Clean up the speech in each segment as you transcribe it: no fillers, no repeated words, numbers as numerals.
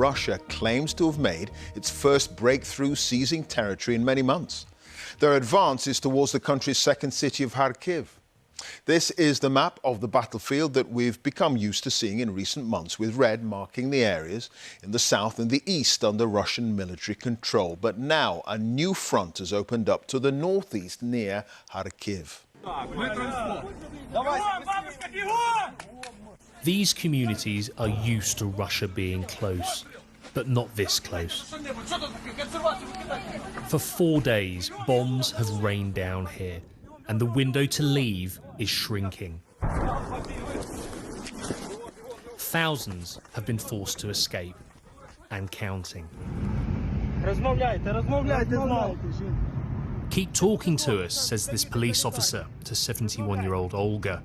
Russia claims to have made its first breakthrough seizing territory in many months. Their advance is towards the country's second city of Kharkiv. This is the map of the battlefield that we've become used to seeing in recent months, with red marking the areas in the south and the east under Russian military control. But now a new front has opened up to the northeast near Kharkiv. These communities are used to Russia being close, but not this close. For 4 days, bombs have rained down here, and the window to leave is shrinking. Thousands have been forced to escape, and counting. Keep talking to us, says this police officer to 71-year-old Olga.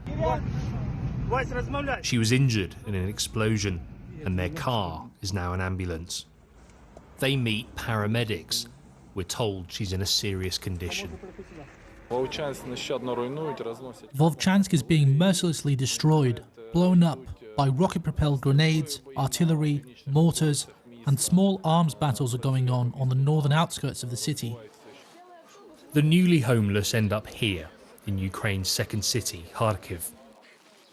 She was injured in an explosion, and their car is now an ambulance. They meet paramedics. We're told she's in a serious condition. Vovchansk is being mercilessly destroyed, blown up by rocket-propelled grenades, artillery, mortars, and small arms battles are going on the northern outskirts of the city. The newly homeless end up here, in Ukraine's second city, Kharkiv.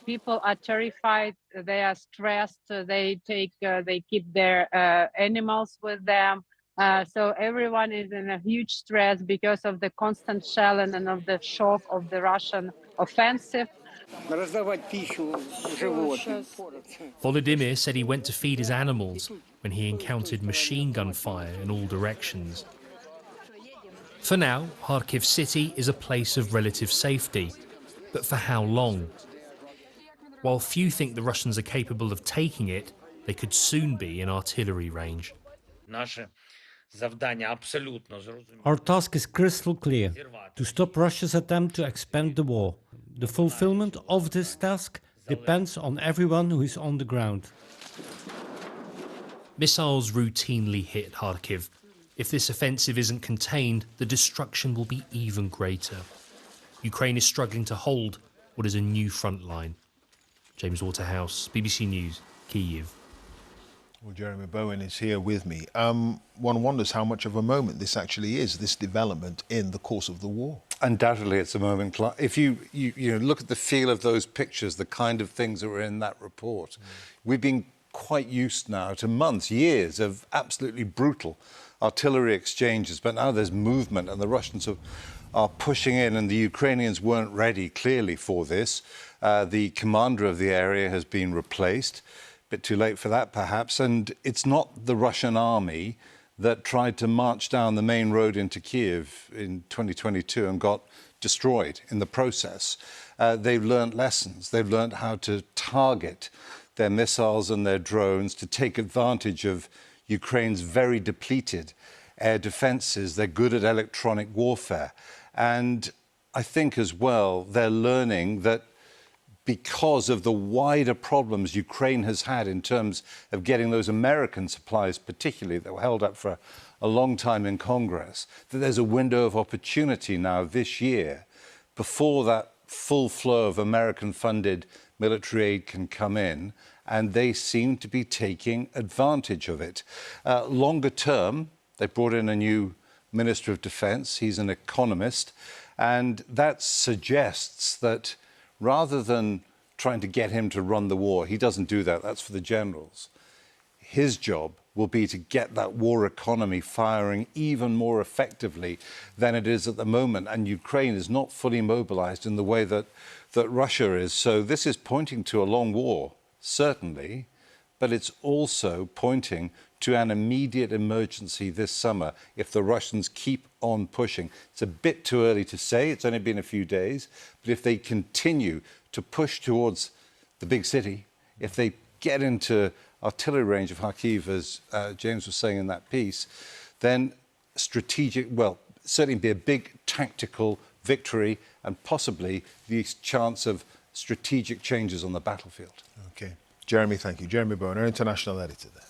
People are terrified, they are stressed, they keep their animals with them. So everyone is in a huge stress because of the constant shelling and of the shock of the Russian offensive. Volodymyr said he went to feed his animals when he encountered machine gun fire in all directions. For now, Kharkiv city is a place of relative safety, but for how long? While few think the Russians are capable of taking it, they could soon be in artillery range. Our task is crystal clear: to stop Russia's attempt to expand the war. The fulfillment of this task depends on everyone who is on the ground. Missiles routinely hit Kharkiv. If this offensive isn't contained, the destruction will be even greater. Ukraine is struggling to hold what is a new front line. James Waterhouse, BBC News, Kyiv. Well, Jeremy Bowen is here with me. One wonders how much of a moment this actually is, this development in the course of the war. Undoubtedly, it's a moment. If you look at the feel of those pictures, the kind of things that were in that report, we've been quite used now to months, years of absolutely brutal artillery exchanges, but now there's movement and the Russians are pushing in, and the Ukrainians weren't ready, clearly, for this. The commander of the area has been replaced. A bit too late for that, perhaps. And it's not the Russian army that tried to march down the main road into Kyiv in 2022 and got destroyed in the process. They've learned lessons. They've learned how to target their missiles and their drones to take advantage of Ukraine's very depleted air defences. They're good at electronic warfare. And I think as well, they're learning that because of the wider problems Ukraine has had in terms of getting those American supplies, particularly, that were held up for a long time in Congress, that there's a window of opportunity now this year before that full flow of American-funded military aid can come in, and they seem to be taking advantage of it. Longer term, they brought in a new Minister of Defence. He's an economist, and that suggests that rather than trying to get him to run the war, he doesn't do that, that's for the generals. His job will be to get that war economy firing even more effectively than it is at the moment. And Ukraine is not fully mobilized in the way that Russia is. So this is pointing to a long war, certainly, but it's also pointing to an immediate emergency this summer if the Russians keep on pushing. It's a bit too early to say, it's only been a few days, but if they continue to push towards the big city, if they get into artillery range of Kharkiv, as James was saying in that piece, then certainly be a big tactical victory and possibly the chance of strategic changes on the battlefield. OK. Jeremy, thank you. Jeremy Bowen, our international editor there.